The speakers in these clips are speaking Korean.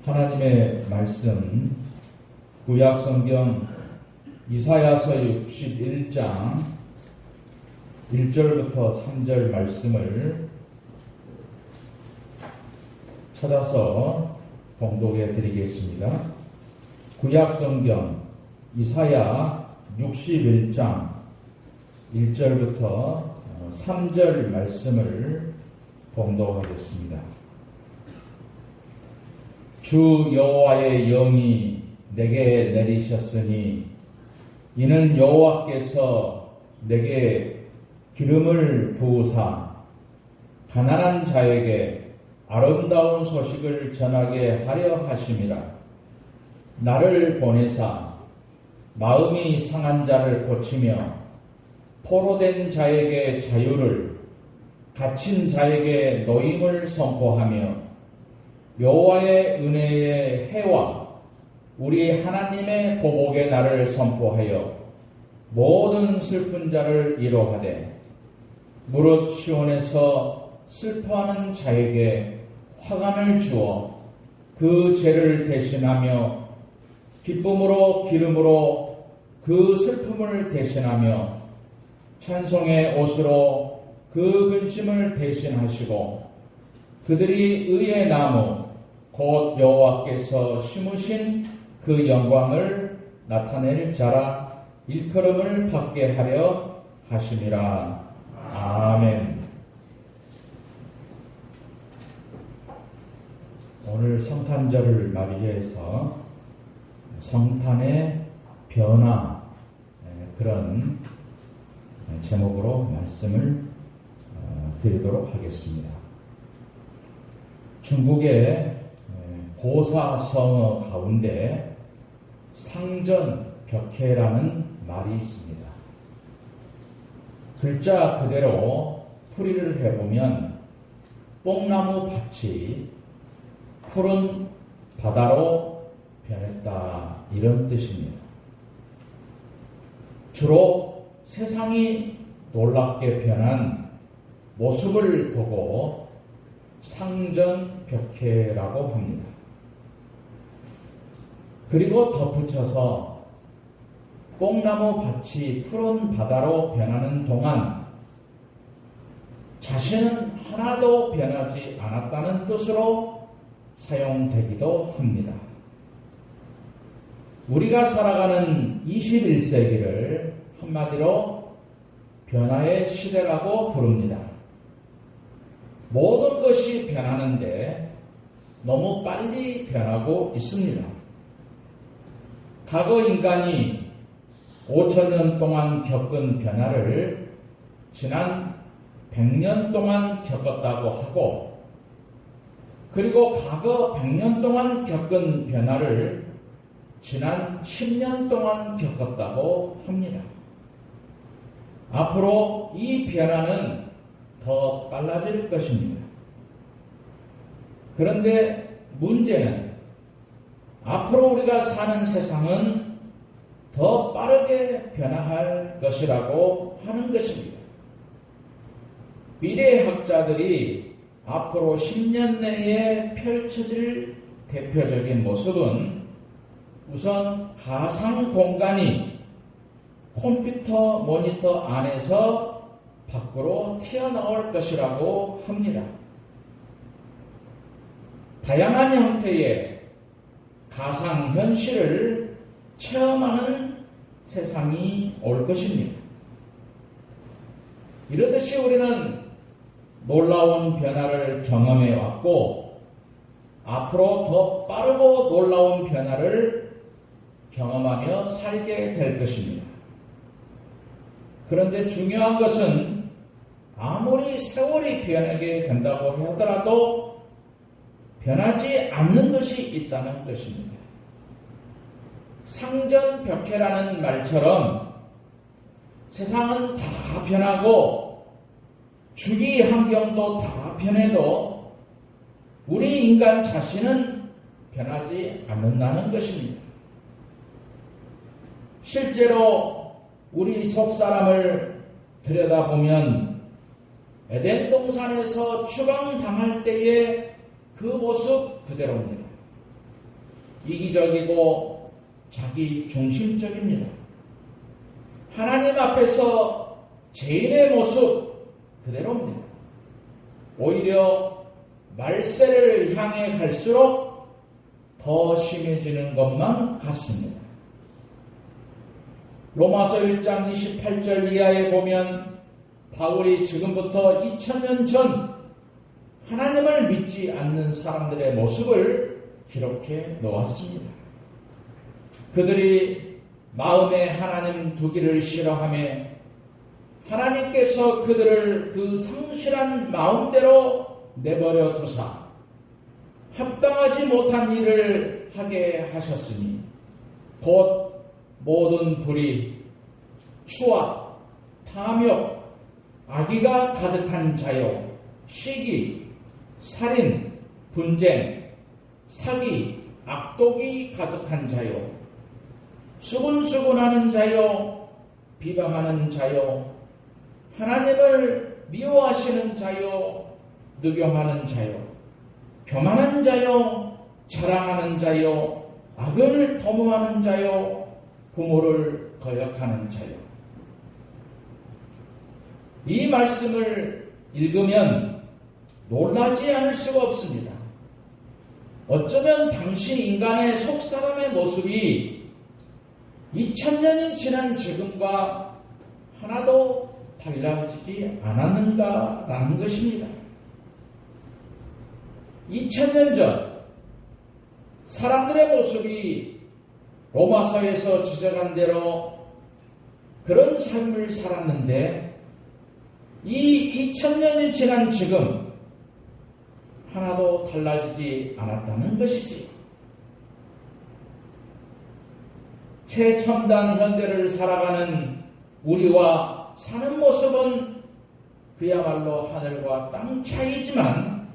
하나님의 말씀 구약성경 이사야서 61장 1절부터 3절 말씀을 찾아서 봉독해 드리겠습니다. 구약성경 이사야 61장 1절부터 3절 말씀을 봉독하겠습니다. 주 여호와의 영이 내게 내리셨으니 이는 여호와께서 내게 기름을 부으사 가난한 자에게 아름다운 소식을 전하게 하려 하심이라. 나를 보내사 마음이 상한 자를 고치며 포로된 자에게 자유를, 갇힌 자에게 노임을 선포하며 여호와의 은혜의 해와 우리 하나님의 보복의 날을 선포하여 모든 슬픈 자를 위로하되 무릇 시온에서 슬퍼하는 자에게 화관을 주어 그 죄를 대신하며 기쁨으로 기름으로 그 슬픔을 대신하며 찬송의 옷으로 그 근심을 대신하시고 그들이 의의 나무 곧 여호와께서 심으신 그 영광을 나타낼 자라 일컬음을 받게 하려 하심이라. 아멘. 오늘 성탄절을 맞이해서 성탄의 변화, 그런 제목으로 말씀을 드리도록 하겠습니다. 중국의 고사성어 가운데 상전벽해라는 말이 있습니다. 글자 그대로 풀이를 해보면 뽕나무 밭이 푸른 바다로 변했다, 이런 뜻입니다. 주로 세상이 놀랍게 변한 모습을 보고 상전벽해라고 합니다. 그리고 덧붙여서 뽕나무 밭이 푸른 바다로 변하는 동안 자신은 하나도 변하지 않았다는 뜻으로 사용되기도 합니다. 우리가 살아가는 21세기를 한마디로 변화의 시대라고 부릅니다. 모든 것이 변하는데 너무 빨리 변하고 있습니다. 과거 인간이 5,000년 동안 겪은 변화를 지난 100년 동안 겪었다고 하고, 그리고 과거 100년 동안 겪은 변화를 지난 10년 동안 겪었다고 합니다. 앞으로 이 변화는 더 빨라질 것입니다. 그런데 문제는 앞으로 우리가 사는 세상은 더 빠르게 변화할 것이라고 하는 것입니다. 미래학자들이 앞으로 10년 내에 펼쳐질 대표적인 모습은 우선 가상 공간이 컴퓨터 모니터 안에서 밖으로 튀어나올 것이라고 합니다. 다양한 형태의 가상현실을 체험하는 세상이 올 것입니다. 이렇듯이 우리는 놀라운 변화를 경험해 왔고, 앞으로 더 빠르고 놀라운 변화를 경험하며 살게 될 것입니다. 그런데 중요한 것은 아무리 세월이 변하게 된다고 하더라도 변하지 않는 것이 있다는 것입니다. 상전벽해라는 말처럼 세상은 다 변하고 주기 환경도 다 변해도 우리 인간 자신은 변하지 않는다는 것입니다. 실제로 우리 속사람을 들여다보면 에덴 동산에서 추방당할 때의 그 모습 그대로입니다. 이기적이고 자기 중심적입니다. 하나님 앞에서 죄인의 모습 그대로입니다. 오히려 말세를 향해 갈수록 더 심해지는 것만 같습니다. 로마서 1장 28절 이하에 보면 바울이 지금부터 2000년 전 하나님을 믿지 않는 사람들의 모습을 기록해 놓았습니다. 그들이 마음에 하나님 두기를 싫어하며 하나님께서 그들을 그 성실한 마음대로 내버려 두사 합당하지 못한 일을 하게 하셨으니 곧 모든 불의, 추악, 탐욕, 악의가 가득한 자요, 시기, 살인, 분쟁, 사기, 악독이 가득한 자요, 수군수군하는 자요, 비방하는 자요, 하나님을 미워하시는 자요, 누경하는 자요, 교만한 자요, 자랑하는 자요, 악을 도모하는 자요, 부모를 거역하는 자요. 이 말씀을 읽으면 놀라지 않을 수가 없습니다. 어쩌면 당시 인간의 속사람의 모습이 2000년이 지난 지금과 하나도 달라지지 않았는가라는 것입니다. 2000년 전 사람들의 모습이 로마서에서 지적한 대로 그런 삶을 살았는데 이 2000년이 지난 지금 하나도 달라지지 않았다는 것이지. 최첨단 현대를 살아가는 우리와 사는 모습은 그야말로 하늘과 땅 차이지만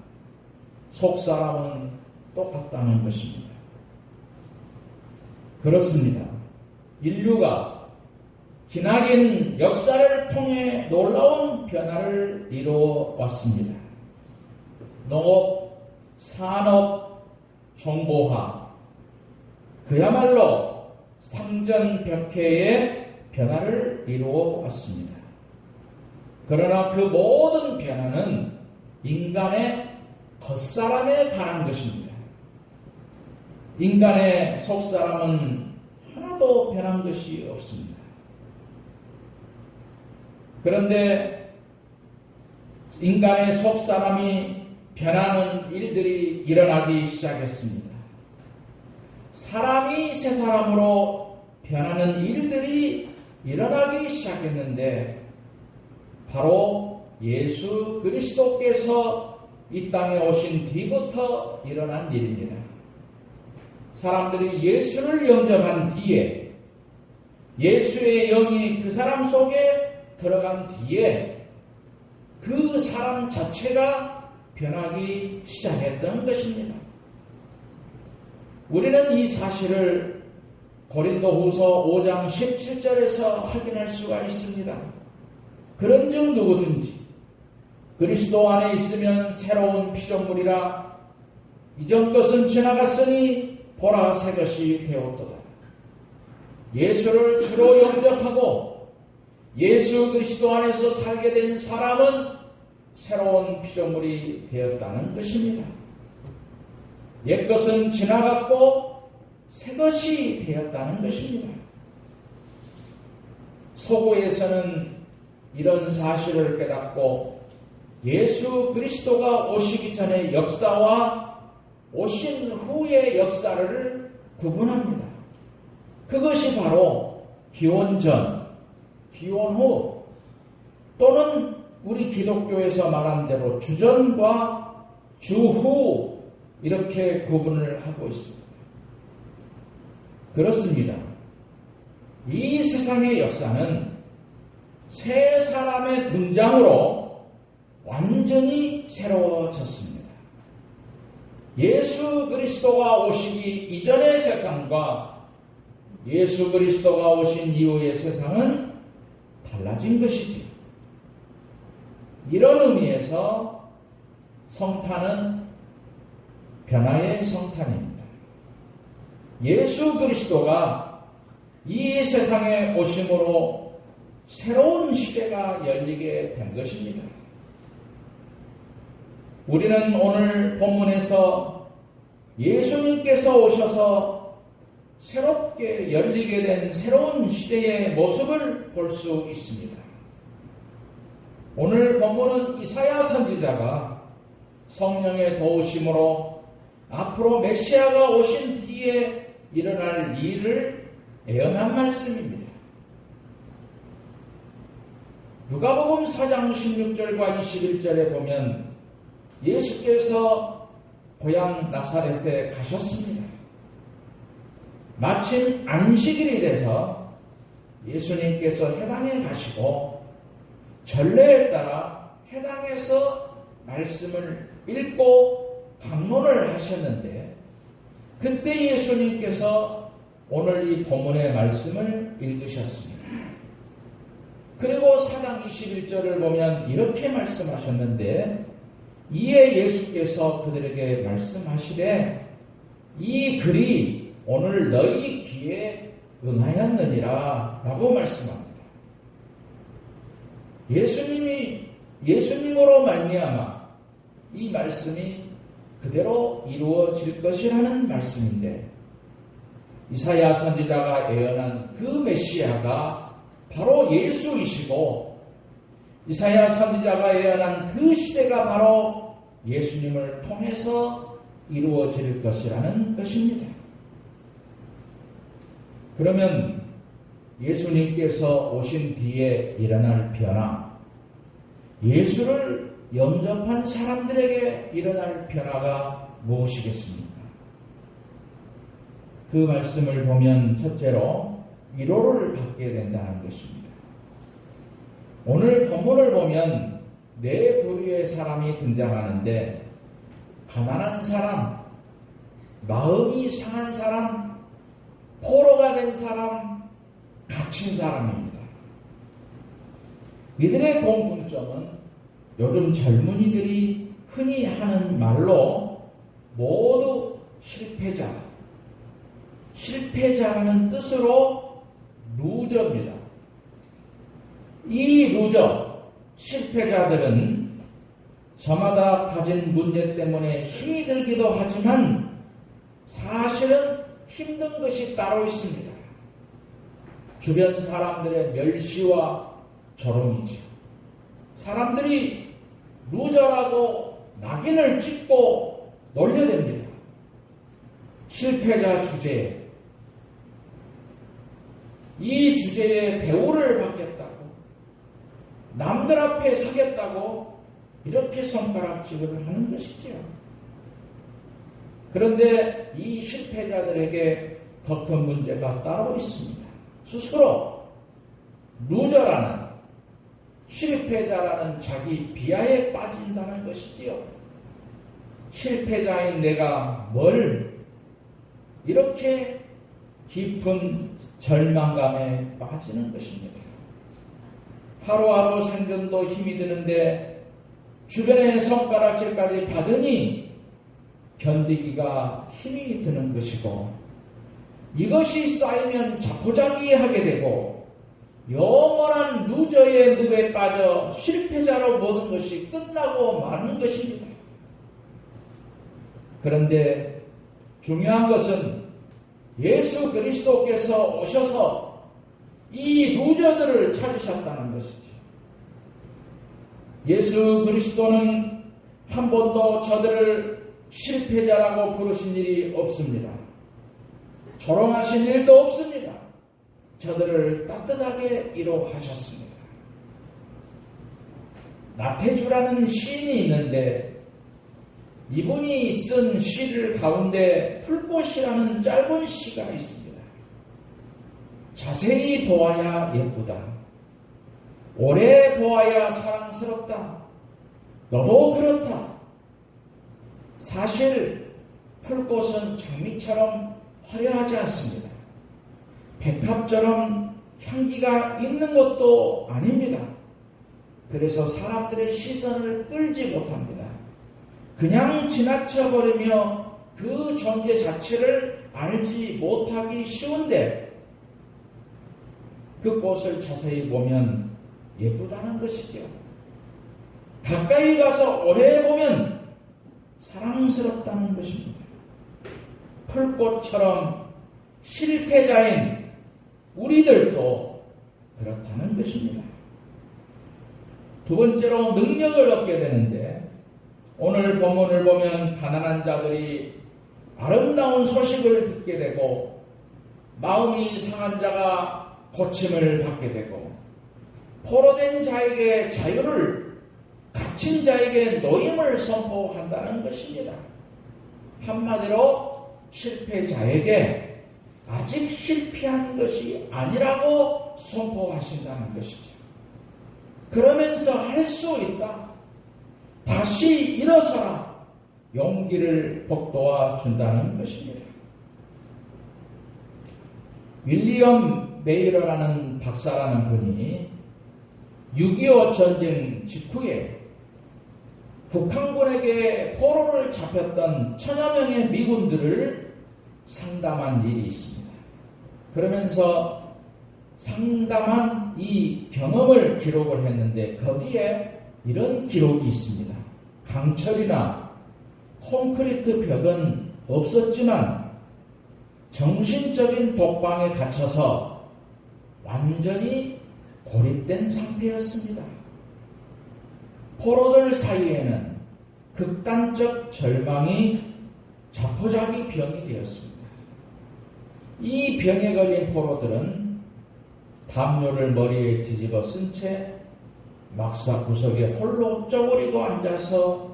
속사람은 똑같다는 것입니다. 그렇습니다. 인류가 기나긴 역사를 통해 놀라운 변화를 이루어 왔습니다. 농업, 산업, 정보화, 그야말로 상전벽해의 변화를 이루어 왔습니다. 그러나 그 모든 변화는 인간의 겉사람에 관한 것입니다. 인간의 속사람은 하나도 변한 것이 없습니다. 그런데 인간의 속사람이 변하는 일들이 일어나기 시작했습니다. 사람이 새 사람으로 변하는 일들이 일어나기 시작했는데 바로 예수 그리스도께서 이 땅에 오신 뒤부터 일어난 일입니다. 사람들이 예수를 영접한 뒤에 예수의 영이 그 사람 속에 들어간 뒤에 그 사람 자체가 변하기 시작했던 것입니다. 우리는 이 사실을 고린도후서 5장 17절에서 확인할 수가 있습니다. 그런즉 누구든지 그리스도 안에 있으면 새로운 피조물이라 이전 것은 지나갔으니 보라 새 것이 되었도다. 예수를 주로 영접하고 예수 그리스도 안에서 살게 된 사람은 새로운 피조물이 되었다는 것입니다. 옛것은 지나갔고 새 것이 되었다는 것입니다. 서구에서는 이런 사실을 깨닫고 예수 그리스도가 오시기 전의 역사와 오신 후의 역사를 구분합니다. 그것이 바로 기원 전, 기원 후 또는 우리 기독교에서 말한 대로 주전과 주후 이렇게 구분을 하고 있습니다. 그렇습니다. 이 세상의 역사는 새 사람의 등장으로 완전히 새로워졌습니다. 예수 그리스도가 오시기 이전의 세상과 예수 그리스도가 오신 이후의 세상은 달라진 것이지. 이런 의미에서 성탄은 변화의 성탄입니다. 예수 그리스도가 이 세상에 오심으로 새로운 시대가 열리게 된 것입니다. 우리는 오늘 본문에서 예수님께서 오셔서 새롭게 열리게 된 새로운 시대의 모습을 볼 수 있습니다. 오늘 본문은 이사야 선지자가 성령의 도우심으로 앞으로 메시아가 오신 뒤에 일어날 일을 예언한 말씀입니다. 누가복음 4장 16절과 21절에 보면 예수께서 고향 나사렛에 가셨습니다. 마침 안식일이 돼서 예수님께서 해당에 가시고 전례에 따라 해당에서 말씀을 읽고 강론을 하셨는데, 그때 예수님께서 오늘 이 본문의 말씀을 읽으셨습니다. 그리고 4장 21절을 보면 이렇게 말씀하셨는데, 이에 예수께서 그들에게 말씀하시되 이 글이 오늘 너희 귀에 응하였느니라 라고 말씀합니다. 예수님으로 말미암아 이 말씀이 그대로 이루어질 것이라는 말씀인데, 이사야 선지자가 예언한 그 메시아가 바로 예수이시고, 이사야 선지자가 예언한 그 시대가 바로 예수님을 통해서 이루어질 것이라는 것입니다. 그러면 예수님께서 오신 뒤에 일어날 변화, 예수를 영접한 사람들에게 일어날 변화가 무엇이겠습니까? 그 말씀을 보면 첫째로 위로를 받게 된다는 것입니다. 오늘 본문을 보면 네 부류의 사람이 등장하는데, 가난한 사람, 마음이 상한 사람, 포로가 된 사람, 갇힌 사람입니다. 이들의 공통점은 요즘 젊은이들이 흔히 하는 말로 모두 실패자라는 뜻으로 루저입니다. 이 루저, 실패자들은 저마다 가진 문제 때문에 힘이 들기도 하지만 사실은 힘든 것이 따로 있습니다. 주변 사람들의 멸시와 조롱이죠. 사람들이 루저라고 낙인을 찍고 놀려댑니다. 실패자 주제에, 이 주제에 대우를 받겠다고, 남들 앞에 서겠다고 이렇게 손가락질을 하는 것이지요. 그런데 이 실패자들에게 더 큰 문제가 따로 있습니다. 스스로 루저라는, 실패자라는 자기 비하에 빠진다는 것이지요. 실패자인 내가 뭘 이렇게 깊은 절망감에 빠지는 것입니다. 하루하루 생존도 힘이 드는데 주변의 손가락질까지 받으니 견디기가 힘이 드는 것이고, 이것이 쌓이면 자포자기하게 되고 영원한 루저의 늪에 빠져 실패자로 모든 것이 끝나고 마는 것입니다. 그런데 중요한 것은 예수 그리스도께서 오셔서 이 루저들을 찾으셨다는 것이죠. 예수 그리스도는 한 번도 저들을 실패자라고 부르신 일이 없습니다. 조롱하신 일도 없습니다. 저들을 따뜻하게 위로하셨습니다. 나태주라는 시인이 있는데, 이분이 쓴 시를 가운데 풀꽃이라는 짧은 시가 있습니다. 자세히 보아야 예쁘다. 오래 보아야 사랑스럽다. 너도 그렇다. 사실 풀꽃은 장미처럼 화려하지 않습니다. 백합처럼 향기가 있는 것도 아닙니다. 그래서 사람들의 시선을 끌지 못합니다. 그냥 지나쳐버리며 그 존재 자체를 알지 못하기 쉬운데 그 꽃을 자세히 보면 예쁘다는 것이지요. 가까이 가서 오래 보면 사랑스럽다는 것입니다. 풀꽃처럼 실패자인 우리들도 그렇다는 것입니다. 두 번째로 능력을 얻게 되는데 오늘 본문을 보면 가난한 자들이 아름다운 소식을 듣게 되고 마음이 상한 자가 고침을 받게 되고 포로된 자에게 자유를 갇힌 자에게 노임을 선포한다는 것입니다. 한마디로 실패자에게 아직 실패한 것이 아니라고 선포하신다는 것이죠. 그러면서 할 수 있다. 다시 일어서라. 용기를 북돋아 준다는 것입니다. 윌리엄 메이러라는 박사라는 분이 6.25 전쟁 직후에 북한군에게 포로를 잡혔던 1000여 명의 미군들을 상담한 일이 있습니다. 그러면서 상담한 이 경험을 기록을 했는데 거기에 이런 기록이 있습니다. 강철이나 콘크리트 벽은 없었지만 정신적인 독방에 갇혀서 완전히 고립된 상태였습니다. 포로들 사이에는 극단적 절망이 자포자기 병이 되었습니다. 이 병에 걸린 포로들은 담요를 머리에 뒤집어 쓴 채 막사 구석에 홀로 쪼그리고 앉아서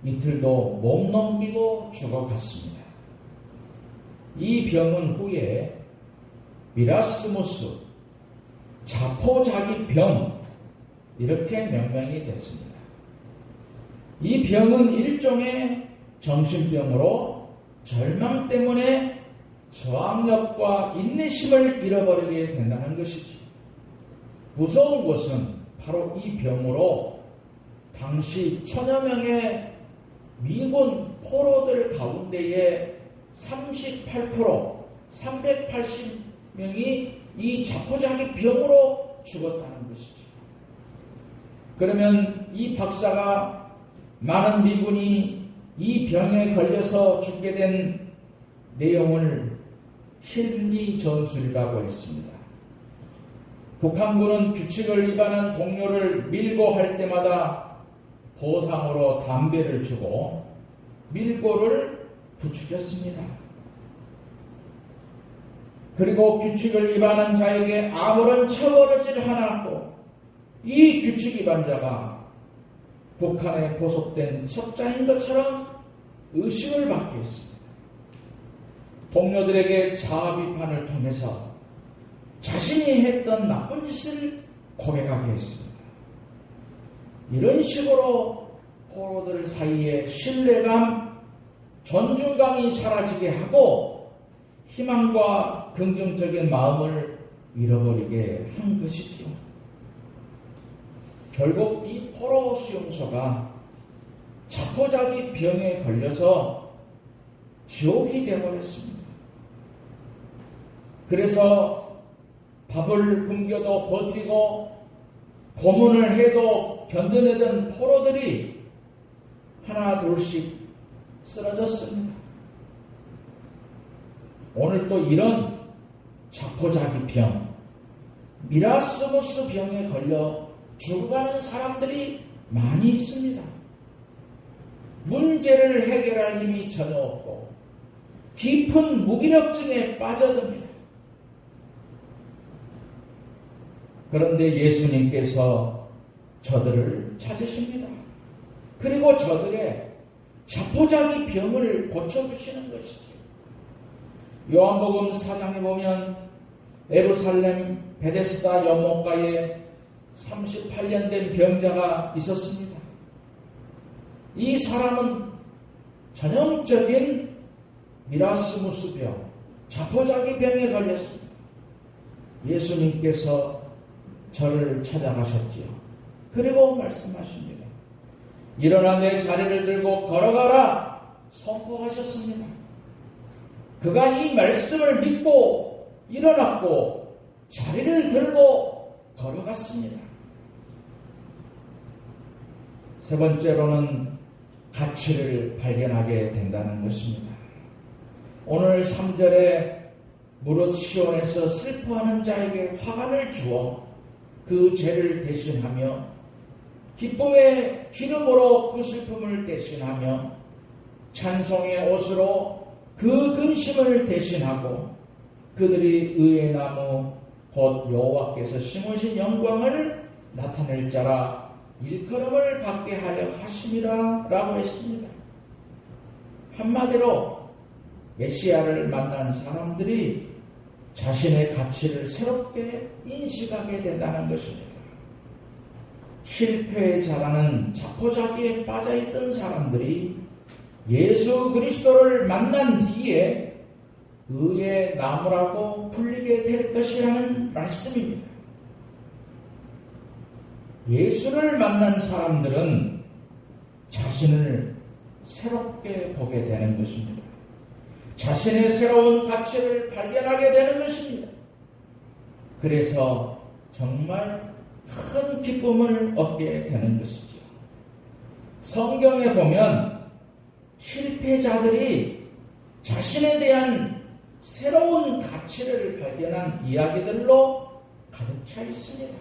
이틀도 못 넘기고 죽어갔습니다. 이 병은 후에 미라스무스 자포자기병 이렇게 명명이 됐습니다. 이 병은 일종의 정신병으로 절망 때문에 저항력과 인내심을 잃어버리게 된다는 것이죠. 무서운 것은 바로 이 병으로 당시 1000여 명의 미군 포로들 가운데에 38% 380명이 이 자포자기 병으로 죽었다는 것이죠. 그러면 이 박사가 많은 미군이 이 병에 걸려서 죽게 된 내용을 심리전술이라고 했습니다. 북한군은 규칙을 위반한 동료를 밀고 할 때마다 보상으로 담배를 주고 밀고를 부추겼습니다. 그리고 규칙을 위반한 자에게 아무런 처벌하지 않았고 이 규칙 위반자가 북한에 포섭된 첩자인 것처럼 의심을 받게 했습니다. 동료들에게 자아 비판을 통해서 자신이 했던 나쁜 짓을 고백하게 했습니다. 이런 식으로 포로들 사이에 신뢰감, 존중감이 사라지게 하고 희망과 긍정적인 마음을 잃어버리게 한 것이지요. 결국 이 포로 수용소가 자포자기 병에 걸려서 지옥이 되어버렸습니다. 그래서 밥을 굶겨도 버티고 고문을 해도 견뎌내던 포로들이 하나 둘씩 쓰러졌습니다. 오늘 또 이런 자포자기 병, 미라스무스 병에 걸려 죽어가는 사람들이 많이 있습니다. 문제를 해결할 힘이 전혀 없고 깊은 무기력증에 빠져듭니다. 그런데 예수님께서 저들을 찾으십니다. 그리고 저들의 자포자기 병을 고쳐주시는 것이죠. 요한복음 4장에 보면 예루살렘 베데스다 연못가에 38년 된 병자가 있었습니다. 이 사람은 전형적인 미라스무스 병, 자포자기 병에 걸렸습니다. 예수님께서 저를 찾아가셨지요. 그리고 말씀하십니다. 일어나 내 자리를 들고 걸어가라 선포하셨습니다. 그가 이 말씀을 믿고 일어났고 자리를 들고 걸어갔습니다. 세 번째로는 가치를 발견하게 된다는 것입니다. 오늘 3절에 무릇 시온에서 슬퍼하는 자에게 화관을 주어 그 죄를 대신하며 기쁨의 기름으로 그 슬픔을 대신하며 찬송의 옷으로 그 근심을 대신하고 그들이 의의 나무 곧 여호와께서 심으신 영광을 나타낼 자라 일컬음을 받게 하려 하심이라 라고 했습니다. 한마디로 메시아를 만난 사람들이 자신의 가치를 새롭게 인식하게 된다는 것입니다. 실패에 자라는 자포자기에 빠져있던 사람들이 예수 그리스도를 만난 뒤에 의의 나무라고 불리게 될 것이라는 말씀입니다. 예수를 만난 사람들은 자신을 새롭게 보게 되는 것입니다. 자신의 새로운 가치를 발견하게 되는 것입니다. 그래서 정말 큰 기쁨을 얻게 되는 것이죠. 성경에 보면 실패자들이 자신에 대한 새로운 가치를 발견한 이야기들로 가득 차 있습니다.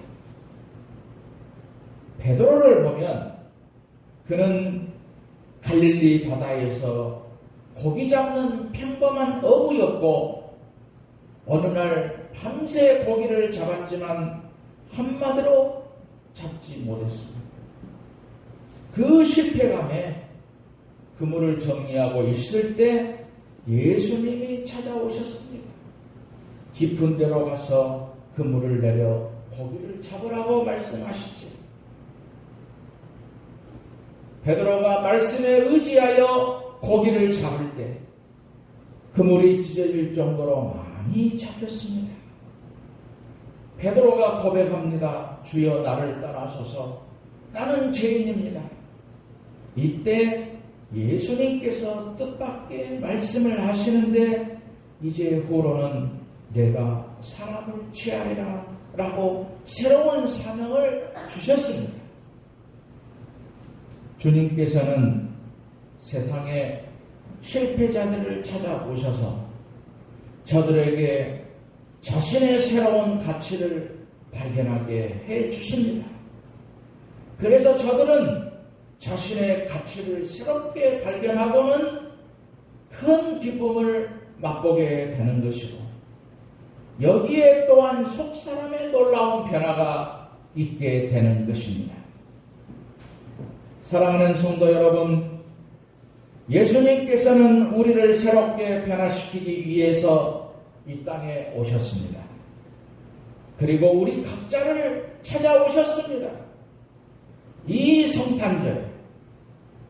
베드로를 보면 그는 갈릴리 바다에서 고기 잡는 평범한 어부였고 어느 날 밤새 고기를 잡았지만 한마디로 잡지 못했습니다. 그 실패감에 그물을 정리하고 있을 때 예수님이 찾아오셨습니다. 깊은 데로 가서 그물을 내려 고기를 잡으라고 말씀하시죠. 베드로가 말씀에 의지하여 고기를 잡을 때 그물이 찢어질 정도로 많이 잡혔습니다. 베드로가 고백합니다. 주여 나를 떠나소서 나는 죄인입니다. 이때 예수님께서 뜻밖의 말씀을 하시는데 이제 후로는 내가 사람을 취하리라 라고 새로운 사명을 주셨습니다. 주님께서는 세상의 실패자들을 찾아오셔서 저들에게 자신의 새로운 가치를 발견하게 해 주십니다. 그래서 저들은 자신의 가치를 새롭게 발견하고는 큰 기쁨을 맛보게 되는 것이고 여기에 또한 속사람의 놀라운 변화가 있게 되는 것입니다. 사랑하는 성도 여러분, 예수님께서는 우리를 새롭게 변화시키기 위해서 이 땅에 오셨습니다. 그리고 우리 각자를 찾아오셨습니다. 이 성탄절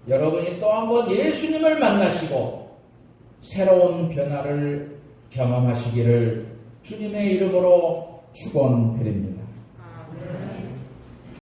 여러분이 또 한번 예수님을 만나시고 새로운 변화를 경험하시기를 주님의 이름으로 축원드립니다.